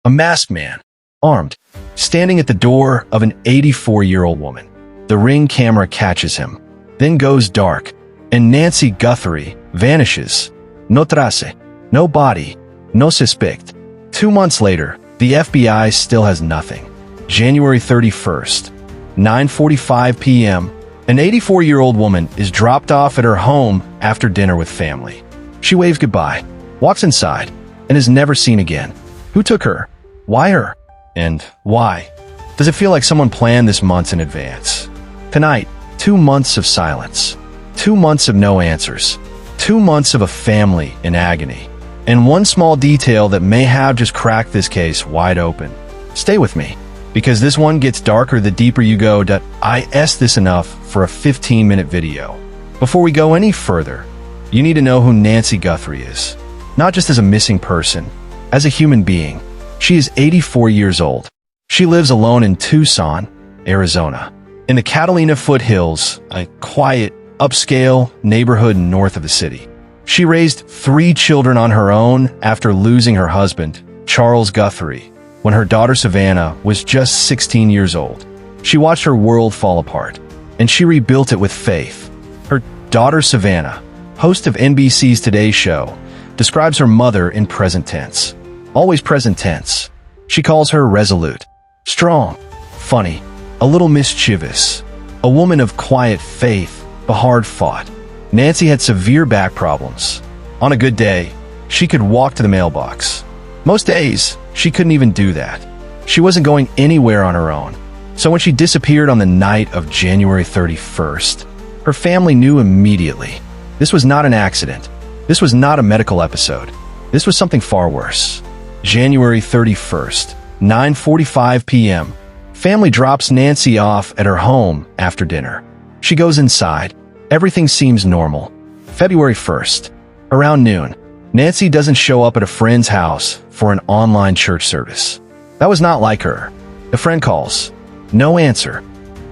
A masked man, armed, standing at the door of an 84-year-old woman. The Ring camera catches him, then goes dark, and Nancy Guthrie vanishes. No trace, no body, no suspect. 2 months later, the FBI still has nothing. January 31st, 9:45 p.m., an 84-year-old woman is dropped off at her home after dinner with family. She waves goodbye, walks inside, and is never seen again. Who took her? Why her? And why? Does it feel like someone planned this months in advance? Tonight, 2 months of silence. 2 months of no answers. 2 months of a family in agony. And one small detail that may have just cracked this case wide open. Stay with me, because this one gets darker the deeper you go. I asked this enough for a 15-minute video. Before we go any further, you need to know who Nancy Guthrie is. Not just as a missing person, as a human being. She is 84 years old. She lives alone in Tucson, Arizona, in the Catalina foothills, a quiet, upscale neighborhood north of the city. She raised 3 children on her own after losing her husband, Charles Guthrie, when her daughter Savannah was just 16 years old. She watched her world fall apart, and she rebuilt it with faith. Her daughter Savannah, host of NBC's Today Show, describes her mother in present tense. Always present tense. She calls her resolute, strong, funny, a little mischievous, a woman of quiet faith, but hard fought. Nancy had severe back problems. On a good day, she could walk to the mailbox. Most days, she couldn't even do that. She wasn't going anywhere on her own. So when she disappeared on the night of January 31st, her family knew immediately. This was not an accident. This was not a medical episode. This was something far worse. January 31st, 9:45 p.m. Family drops Nancy off at her home after dinner. She goes inside. Everything seems normal. February 1st, around noon, Nancy doesn't show up at a friend's house for an online church service. That was not like her. A friend calls. No answer.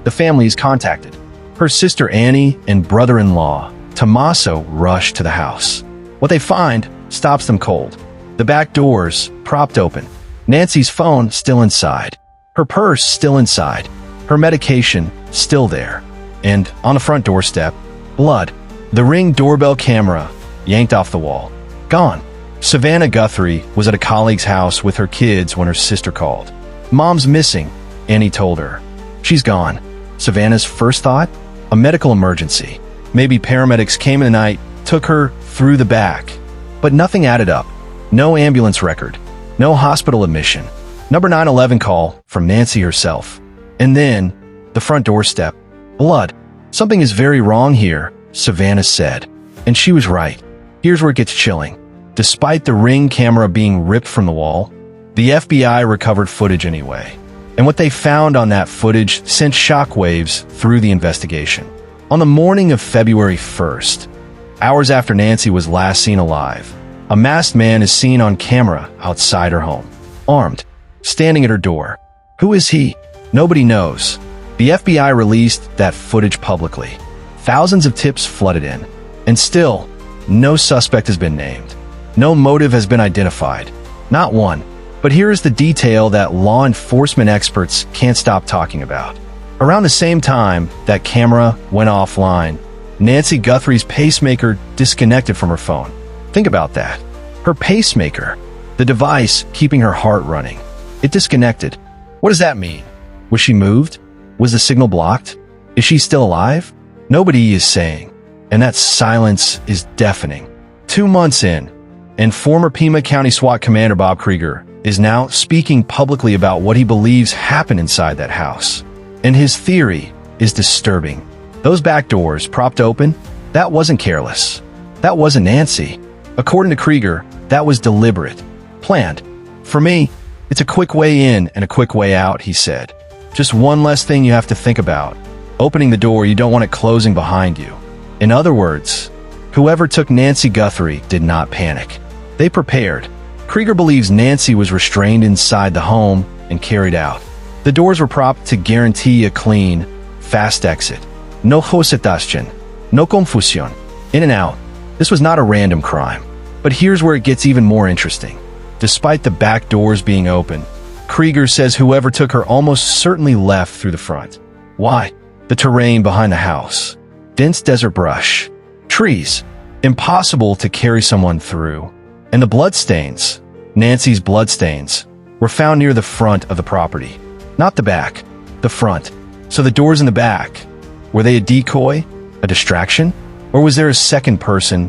The family is contacted. Her sister Annie and brother-in-law, Tommaso, rush to the house. What they find stops them cold. The back doors propped open. Nancy's phone still inside. Her purse still inside. Her medication still there. And on the front doorstep, blood. The Ring doorbell camera yanked off the wall. Gone. Savannah Guthrie was at a colleague's house with her kids when her sister called. Mom's missing, Annie told her. She's gone. Savannah's first thought? A medical emergency. Maybe paramedics came in the night, took her through the back. But nothing added up. No ambulance record. No hospital admission. Number 911 call from Nancy herself. And then, the front doorstep. Blood. Something is very wrong here, Savannah said. And she was right. Here's where it gets chilling. Despite the Ring camera being ripped from the wall, the FBI recovered footage anyway. And what they found on that footage sent shockwaves through the investigation. On the morning of February 1st, hours after Nancy was last seen alive, a masked man is seen on camera outside her home, armed, standing at her door. Who is he? Nobody knows. The FBI released that footage publicly. Thousands of tips flooded in, and still, no suspect has been named. No motive has been identified. Not one. But here is the detail that law enforcement experts can't stop talking about. Around the same time that camera went offline, Nancy Guthrie's pacemaker disconnected from her phone. Think about that. Her pacemaker, the device keeping her heart running, it disconnected. What does that mean? Was she moved? Was the signal blocked? Is she still alive? Nobody is saying, and that silence is deafening. 2 months in, and former Pima County SWAT Commander Bob Krieger is now speaking publicly about what he believes happened inside that house. And his theory is disturbing. Those back doors propped open, that wasn't careless. That wasn't Nancy. According to Krieger, that was deliberate, planned. For me, it's a quick way in and a quick way out, he said. Just one less thing you have to think about. Opening the door, you don't want it closing behind you. In other words, whoever took Nancy Guthrie did not panic. They prepared. Krieger believes Nancy was restrained inside the home and carried out. The doors were propped to guarantee a clean, fast exit. No hesitation, no confusión. In and out. This was not a random crime. But here's where it gets even more interesting. despite the back doors being open. Krieger says whoever took her almost certainly left through the front. Why? The terrain behind the house. Dense desert brush. Trees. Impossible to carry someone through. And the bloodstains, Nancy's bloodstains, were found near the front of the property. Not the back, the front. So the doors in the back, were they a decoy? A distraction? Or was there a second person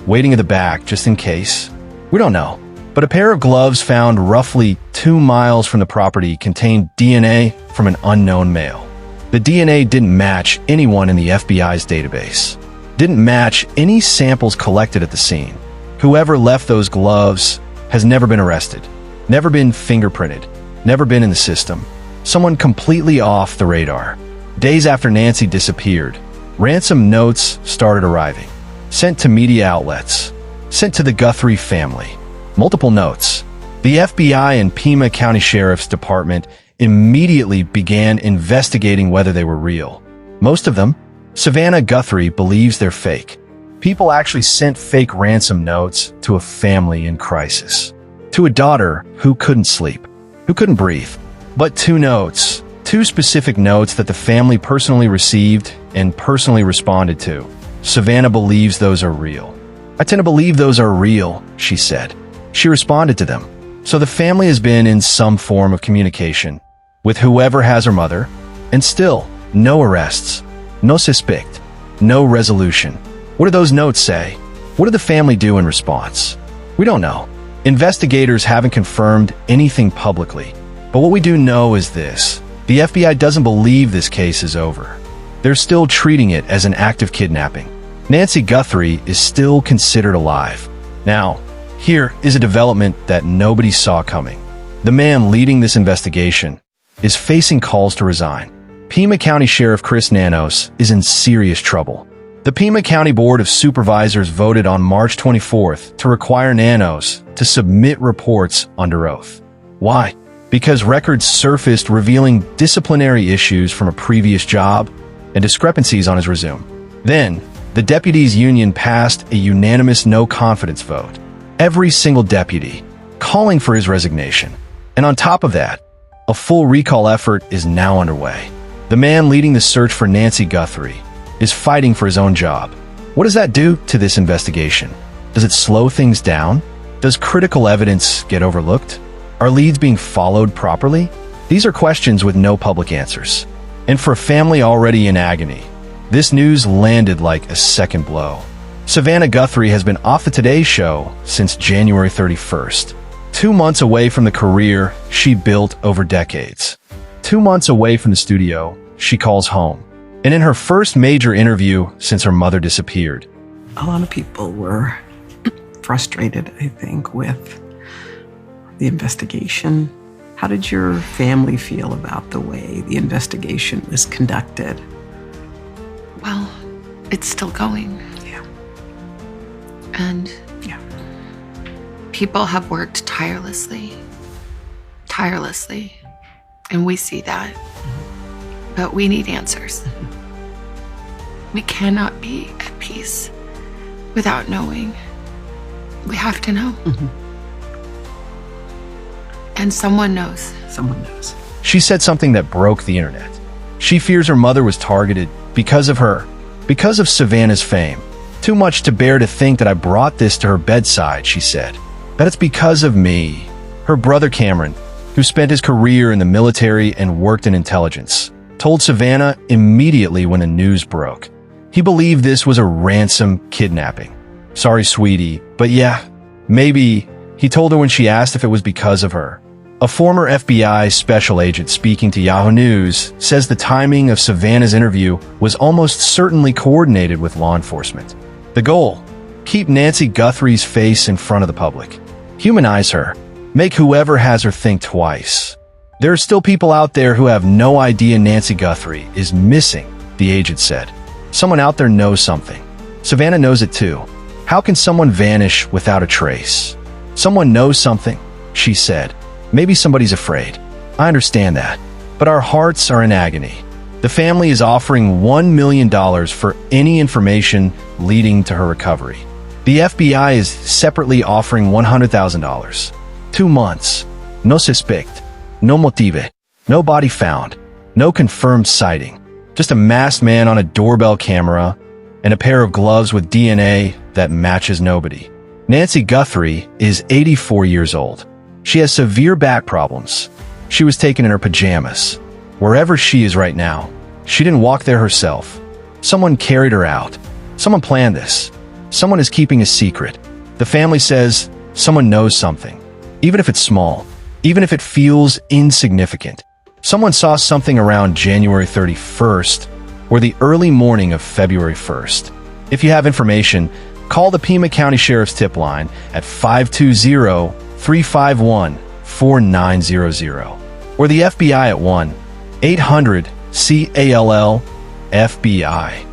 waiting at the back just in case? We don't know. But a pair of gloves found roughly 2 miles from the property contained DNA from an unknown male. The DNA didn't match anyone in the FBI's database. Didn't match any samples collected at the scene. Whoever left those gloves has never been arrested, never been fingerprinted, never been in the system. Someone completely off the radar. Days after Nancy disappeared, ransom notes started arriving, sent to media outlets, sent to the Guthrie family. Multiple notes. The FBI and Pima County Sheriff's Department immediately began investigating whether they were real. Most of them, Savannah Guthrie believes they're fake. People actually sent fake ransom notes to a family in crisis. To a daughter who couldn't sleep, who couldn't breathe. But 2 notes, 2 specific notes that the family personally received and personally responded to. Savannah believes those are real. I tend to believe those are real, she said. She responded to them. So the family has been in some form of communication with whoever has her mother, and still, no arrests, no suspect, no resolution. What do those notes say? What did the family do in response? We don't know. Investigators haven't confirmed anything publicly. But what we do know is this. The FBI doesn't believe this case is over. They're still treating it as an act of kidnapping. Nancy Guthrie is still considered alive. Now, here is a development that nobody saw coming. The man leading this investigation is facing calls to resign. Pima County Sheriff Chris Nanos is in serious trouble. The Pima County Board of Supervisors voted on March 24th to require Nanos to submit reports under oath. Why? Because records surfaced revealing disciplinary issues from a previous job and discrepancies on his resume. Then, the deputies' union passed a unanimous no-confidence vote. Every single deputy calling for his resignation. And on top of that, a full recall effort is now underway. The man leading the search for Nancy Guthrie is fighting for his own job. What does that do to this investigation? Does it slow things down? Does critical evidence get overlooked? Are leads being followed properly? These are questions with no public answers. And for a family already in agony, this news landed like a second blow. Savannah Guthrie has been off the Today Show since January 31st. 2 months away from the career she built over decades. 2 months away from the studio she calls home. And in her first major interview since her mother disappeared. A lot of people were frustrated, I think, with the investigation. How did your family feel about the way the investigation was conducted? Well, it's still going. Yeah. And Yeah. people have worked tirelessly. And we see that. But we need answers. We cannot be at peace without knowing. We have to know. And someone knows. Someone knows. She said something that broke the internet. She fears her mother was targeted because of her, because of Savannah's fame. Too much to bear to think that I brought this to her bedside, she said. That it's because of me. Her brother Cameron, who spent his career in the military and worked in intelligence, told Savannah immediately when the news broke. He believed this was a ransom kidnapping. Sorry, sweetie, but yeah, maybe, he told her when she asked if it was because of her. A former FBI special agent speaking to Yahoo News says the timing of Savannah's interview was almost certainly coordinated with law enforcement. The goal? Keep Nancy Guthrie's face in front of the public. Humanize her. Make whoever has her think twice. There are still people out there who have no idea Nancy Guthrie is missing, the agent said. Someone out there knows something. Savannah knows it too. How can someone vanish without a trace? Someone knows something, she said. Maybe somebody's afraid. I understand that. But our hearts are in agony. The family is offering $1 million for any information leading to her recovery. The FBI is separately offering $100,000. 2 months. No suspect. No motive. No body found. No confirmed sighting. Just a masked man on a doorbell camera and a pair of gloves with DNA that matches nobody. Nancy Guthrie is 84 years old. She has severe back problems. She was taken in her pajamas. Wherever she is right now, she didn't walk there herself. Someone carried her out. Someone planned this. Someone is keeping a secret. The family says someone knows something. Even if it's small, even if it feels insignificant. Someone saw something around January 31st or the early morning of February 1st. If you have information, call the Pima County Sheriff's tip line at 520-351-4900 or the FBI at 1-800-CALL-FBI.